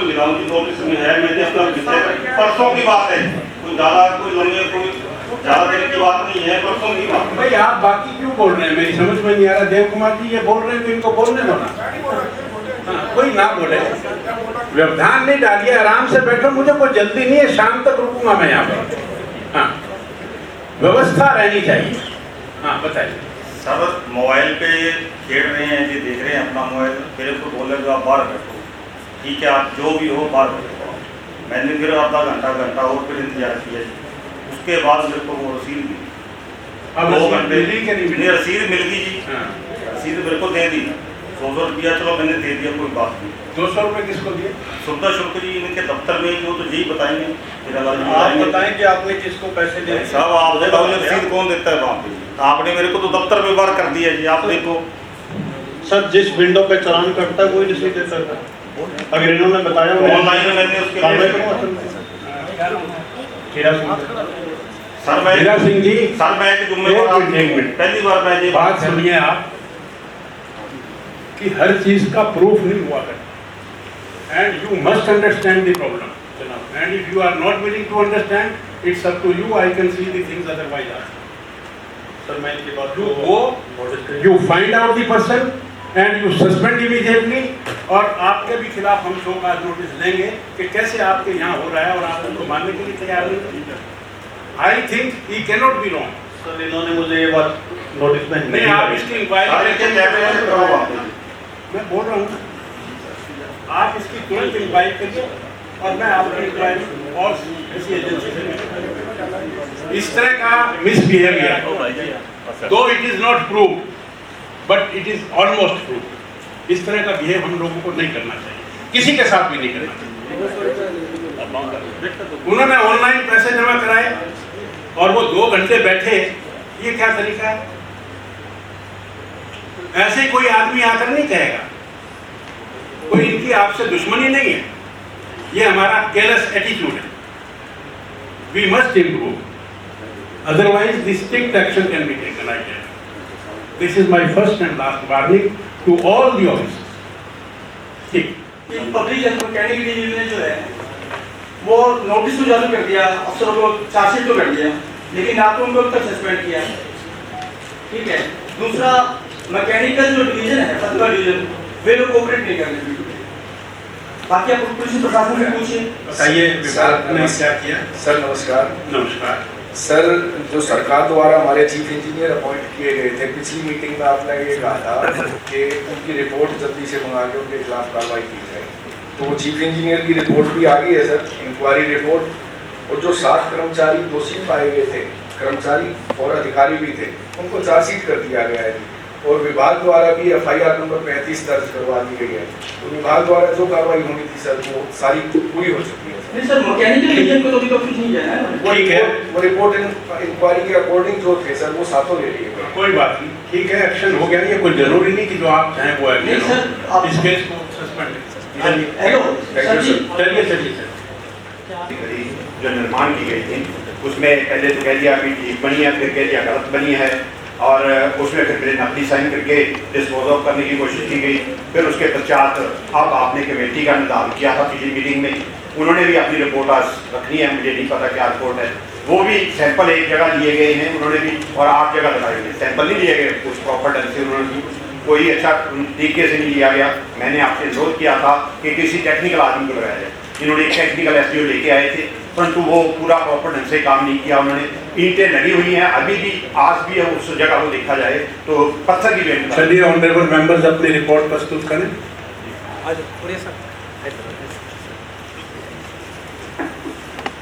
Notice मिला, मुझे notice में है, मैंने अपना परसों की बात है, कोई ज़्यादा कोई लंबे कोई ज़्यादा देर की बात नहीं है, परसों की बात। भाई आप बाकी क्यों बोल रहे हैं, मेरी समझ में नहीं आ रहा। देव कुमार जी ये बोल रहे हैं तो इनको बोलने दो ना। हाँ, कोई ना बोले, व्यवधान नहीं डालिए, आराम से बैठो, मुझे कोई जल्दी नहीं है, शाम तक रुकूंगा मैं यहाँ पर। हाँ, व्यवस्था रहनी चाहिए। हाँ बताइए। सर मोबाइल पे खेल रहे हैं जी, देख रहे हैं अपना मोबाइल, फिर उसको बोले जो आप बाहर बैठो, ठीक है आप जो भी हो बाहर बैठो। मैंने फिर आधा घंटा और फिर इंतजार किया, उसके बाद मेरे को वो रसीद मिली। अब 2 घंटे मिली कि नहीं मिली? रसीद मिल गई जी। हाँ। रसीद मेरे को दे दी, 100 रुपया, चलो मैंने दे दिया, कोई बात नहीं। 200 रुपये किसको दिए? सुविधा शुल्क जी इनके दफ्तर में, वो तो यही बताएंगे। आप बताएं कि आपने किसको पैसे दिए? साहब आप देखो रसीद कौन देता है वहाँ पे? आपने मेरे को तो दफ्तर में बार कर दिया जी, आप देखो। सर जिस विंडो पे चालान कटता है वही रसीद देता है, अगर इन्होंने बताया ऑनलाइन में मैंने उसके सर मैं हीरा सिंह जी, सर मैं एक जुम्मेवार, एक मिनट, पहली बार मैं ये बात सुनिए आप, कि हर चीज का प्रूफ नहीं हुआ करता, and you must understand the problem, and if you are not willing to understand, it's up to you, I can see the things otherwise also. Sir मैं इनकी बात You go, you find out the person and you suspend immediately, और आपके भी खिलाफ हम show का notice लेंगे कि कैसे आपके यहाँ हो रहा है और आप उनको मानने के लिए तैयार नहीं। I think he cannot be wrong. Sir इन्होंने मुझे ये बात नोटिस में नहीं, आप इसकी इंक्वायरी, मैं बोल रहा हूँ आप इसकी तुरंत इंक्वायरी करिए और मैं आपकी इंक्वायरी और किसी एजेंसी से, इस तरह का मिसबिहेवियर, दो it is not prove but it is almost prove, इस तरह का बिहेव हम लोगों को नहीं करना चाहिए, किसी के साथ भी नहीं करना चाहिए। उन्होंने ऑनलाइन पैसे जमा कराए और वो 2 घंटे बैठे, ये क्या तरीका है? ऐसे कोई आदमी आकर नहीं कहेगा, कोई इनकी आपसे दुश्मनी नहीं है, ये हमारा केयरलेस एटीट्यूड है। We must improve, otherwise the strict action can be taken, I tell you. This is my first and last warning to all the officers. ठीक। पब्लिक एंड मैकेनिक डिवीजन ने जो है वो नोटिस तो जारी कर दिया, अफसरों को चार्जशीट तो कर दिया, लेकिन आपने उनको अब तक सस्पेंड किया, ठीक है। दूसरा मैकेनिकल जो डिवीजन है, फतवा डिवीजन, वे लोग कोऑपरेट नहीं कर रहे। बाकी आप पुलिस प्रशासन से पूछिए। बताइए विभाग ने क्या किया? सर नमस्कार। नमस्कार सर, जो सरकार द्वारा हमारे चीफ इंजीनियर अपॉइंट किए गए थे, पिछली मीटिंग में आपने ये कहा था कि उनकी रिपोर्ट जल्दी से मंगा के उनके खिलाफ कार्रवाई की जाए, तो वो चीफ इंजीनियर की रिपोर्ट भी आ गई है सर, इंक्वायरी रिपोर्ट। और जो 7 कर्मचारी दोषी पाए गए थे, कर्मचारी और अधिकारी भी थे, उनको चार्जशीट कर दिया गया है और विभाग द्वारा भी FIR नंबर 35 दर्ज करवा दी गई है। तो विभाग द्वारा जो कार्रवाई होनी थी सर वो सारी पूरी हो चुकी है। नहीं सर, मैकेनिकल डिवीजन को तो अभी तक कुछ नहीं है ना। ठीक है, वो रिपोर्ट इंक्वायरी के अकॉर्डिंग जो थे सर वो सातों ले लिए। कोई बात नहीं, ठीक है, एक्शन हो गया। ये कोई जरूरी नहीं कि जो आप चाहें वो नहीं एक्शन सर, हो। आप इस केस को सस्पेंड हेलो सर जी, चलिए चलिए सर। जो निर्माण की गई थी उसमें पहले तो कह दिया कि ठीक बनी है, फिर कह दिया गलत बनी है, और उसमें फिर मेरे नकली साइन करके डिस्पोज ऑफ करने की कोशिश की गई। फिर उसके पश्चात अब आपने कमेटी का निकाल किया था पिछली मीटिंग में, उन्होंने भी अपनी रिपोर्ट आज रखनी है, मुझे नहीं पता क्या रिपोर्ट है, वो भी सैंपल एक जगह लिए गए हैं उन्होंने भी, और 8 जगह लगाए गए, सैंपल नहीं लिए गए कुछ प्रॉपर ढंग से, उन्होंने कोई अच्छा तरीके से नहीं लिया गया। मैंने आपसे अनुरोध किया था कि किसी टेक्निकल आदमी को लगाया जाए, इन्होंने एक टेक्निकल SDO लेके आए थे, परंतु वो पूरा प्रॉपर ढंग से काम नहीं किया उन्होंने। ईंटें लगी हुई हैं अभी भी, आज भी है, उस जगह को देखा जाए तो पत्थर की बेंच। चलिए ऑनरेबल मेंबर्स अपनी रिपोर्ट प्रस्तुत करें।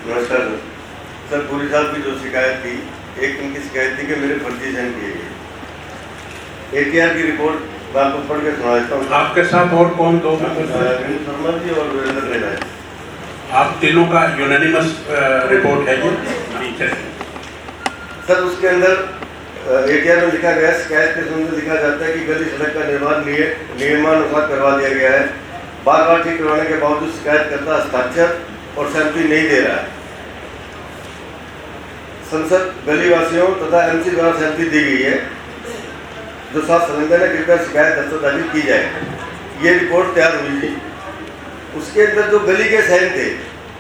नमस्कार सर, पूरी साहब की जो शिकायत थी, एक उनकी शिकायत थी कि मेरे फर्जी साइन किए गए। ATR की रिपोर्ट मैं आपको पढ़ के सुना देता हूँ। आपके साथ और कौन 2 मेंबर्स? शर्मा जी और वीरेंद्र रेना है। आप तीनों का यूनानिमस रिपोर्ट है ये? ठीक है सर, उसके अंदर ATR में लिखा गया, शिकायत के संबंध में लिखा जाता है कि गली सड़क का निर्माण नियमानुसार करवा दिया गया है, बार बार ठीक करवाने के बावजूद शिकायतकर्ता हस्ताक्षर और सहमति नहीं दे रहा है। संसद गली वासियों तथा MC द्वारा सहमति दी गई है, जो साफ संलग्न है, कृपया शिकायत दस्तावेजी की जाए। ये रिपोर्ट तैयार हुई थी उसके अंदर जो गली के सहन थे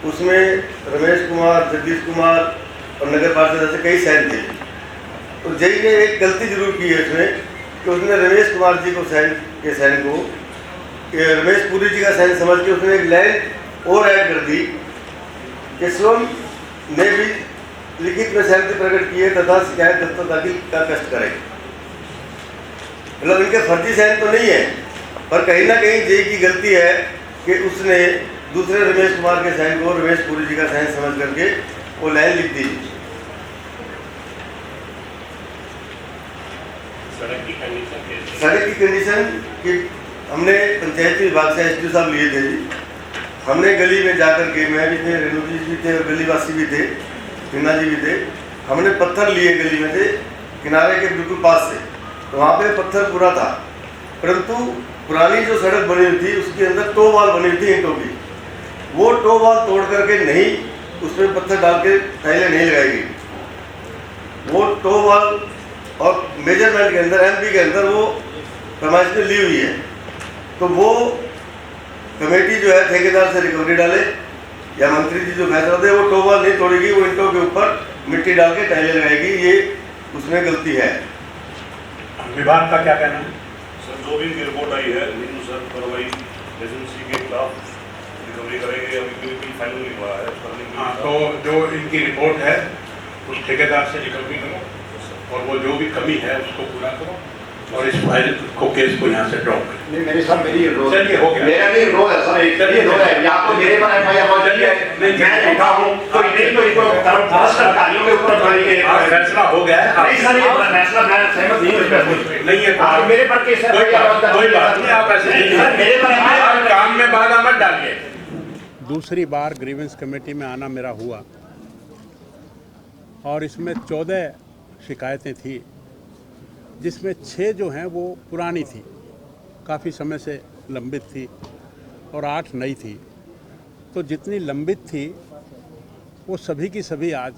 उसमें रमेश कुमार, जगदीश कुमार और नगर पार्षद जैसे कई सहन थे। तो जेई ने एक गलती जरूर की है इसमें कि उसने रमेश कुमार जी को सहन को रमेश पुरी जी का सहन समझ के उसने एक लैंड और ऐड कर दी कि शिवम ने भी लिखित में सहमति प्रकट की है तथा शिकायत दफ्तर दाखिल का कष्ट करें। मतलब इनके फर्जी सहन तो नहीं है, पर कहीं ना कहीं जेई की गलती है कि उसने दूसरे रमेश कुमार के सहन को रमेश पुरी जी का सहन समझ करके वो लाइन लिख दी। सड़क की कंडीशन कि हमने पंचायती विभाग से एसडीओ साहब लिए थे जी। हमने गली में जाकर के, मैं भी थे, रेणु जी भी थे, गली वासी भी थे, मीना जी भी थे, हमने पत्थर लिए गली में से किनारे के बिल्कुल पास से। तो वहाँ पे पत्थर पूरा था, परंतु पुरानी जो सड़क बनी हुई थी उसके अंदर टो वॉल बनी हुई थी ईंटों की। वो टो वॉल तोड़ करके नहीं उसमें पत्थर डाल के टाइलें नहीं लगाई गई। वो टो वॉल और मेजरमेंट के अंदर एमपी के अंदर वो फरमाइश में ली हुई है। तो वो कमेटी जो है ठेकेदार से रिकवरी डाले या मंत्री जी जो फैसला दे, वो टो वॉल नहीं तोड़ेगी, वो ईंटों के ऊपर मिट्टी डाल के टाइलें लगाएगी। ये उसमें गलती है। विभाग का क्या कहना है? सर, जो भी इनकी रिपोर्ट आई है सर कार्रवाई एजेंसी के खिलाफ रिकवरी करेंगे। अभी कोई फाइनल नहीं हुआ है। हाँ, तो जो इनकी रिपोर्ट है उस ठेकेदार से रिकवरी करो और वो जो भी कमी है उसको पूरा करो और इस फाइल को, केस को यहाँ से ड्रॉप करो। नहीं, मेरे साथ मेरी रोल चलिए, हो गया। मेरा नहीं रोल है सर, एक ये रोल है या तो मेरे पर एफआईआर हो जाती है, मैं उठा हूं तो नहीं तो इनको सरकारियों के ऊपर फैसला हो गया है। नहीं सर, ये फैसला मैं सहमत नहीं हूं इसमें। नहीं है, आप मेरे पर केस है, कोई बात नहीं, आप ऐसे सर मेरे पर काम में बाधा मत डालिए। दूसरी बार ग्रीवेंस कमेटी में आना मेरा हुआ और इसमें 14 शिकायतें थी, जिसमें 6 जो हैं वो पुरानी थी, काफ़ी समय से लंबित थी और 8 नई थी। तो जितनी लंबित थी वो सभी की सभी आज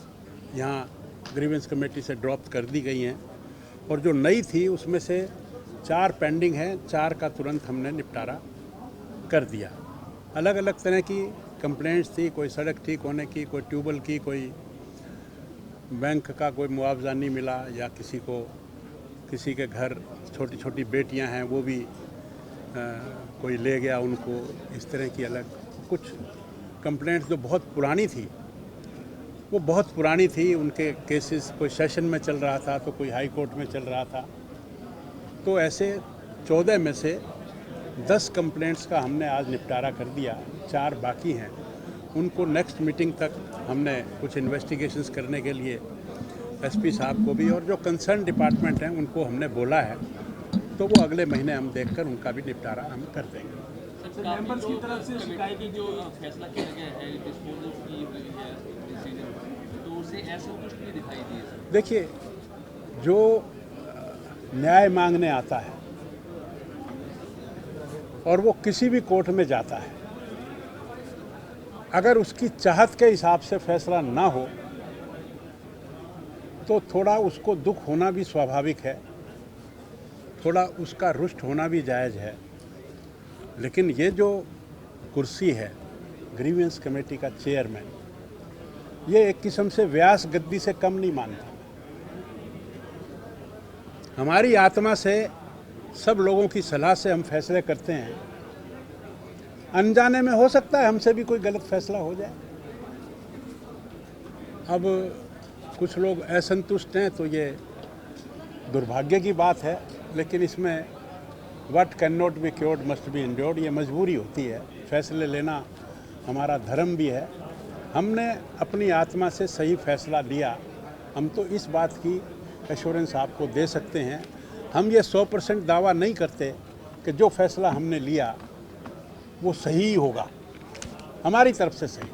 यहाँ ग्रीवेंस कमेटी से ड्रॉप कर दी गई हैं और जो नई थी उसमें से 4 पेंडिंग हैं, 4 का तुरंत हमने निपटारा कर दिया। अलग अलग तरह की कंप्लेंट्स थी, कोई सड़क ठीक होने की, कोई ट्यूबवेल की, कोई बैंक का कोई मुआवजा नहीं मिला या किसी के घर छोटी छोटी बेटियां हैं वो भी कोई ले गया उनको, इस तरह की अलग कुछ कंप्लेंट्स जो बहुत पुरानी थी, वो बहुत पुरानी थी। उनके केसेस कोई सेशन में चल रहा था तो कोई हाई कोर्ट में चल रहा था। तो ऐसे 14 में से 10 कंप्लेंट्स का हमने आज निपटारा कर दिया, 4 बाकी हैं। उनको नेक्स्ट मीटिंग तक हमने कुछ इन्वेस्टिगेशंस करने के लिए एसपी साहब को भी और जो कंसर्न डिपार्टमेंट हैं उनको हमने बोला है, तो वो अगले महीने हम देखकर उनका भी निपटारा हम कर देंगे। मेंबर्स की तरफ से शिकायत की जो फैसला किया गया है डिस्पोजल की हुई है तो उसे ऐसा कुछ नहीं दिखाई दिया। देखिए, जो न्याय मांगने आता है और वो किसी भी कोर्ट में जाता है, अगर उसकी चाहत के हिसाब से फैसला ना हो तो थोड़ा उसको दुख होना भी स्वाभाविक है, थोड़ा उसका रुष्ट होना भी जायज़ है। लेकिन ये जो कुर्सी है ग्रीवेंस कमेटी का चेयरमैन, ये एक किस्म से व्यास गद्दी से कम नहीं मानता। हमारी आत्मा से सब लोगों की सलाह से हम फैसले करते हैं। अनजाने में हो सकता है हमसे भी कोई गलत फैसला हो जाए। अब कुछ लोग असंतुष्ट हैं तो ये दुर्भाग्य की बात है, लेकिन इसमें what can not be cured must be endured, ये मजबूरी होती है। फैसले लेना हमारा धर्म भी है। हमने अपनी आत्मा से सही फैसला लिया। हम तो इस बात की एश्योरेंस आपको दे सकते हैं, हम ये 100% दावा नहीं करते कि जो फैसला हमने लिया वो सही होगा, हमारी तरफ से सही।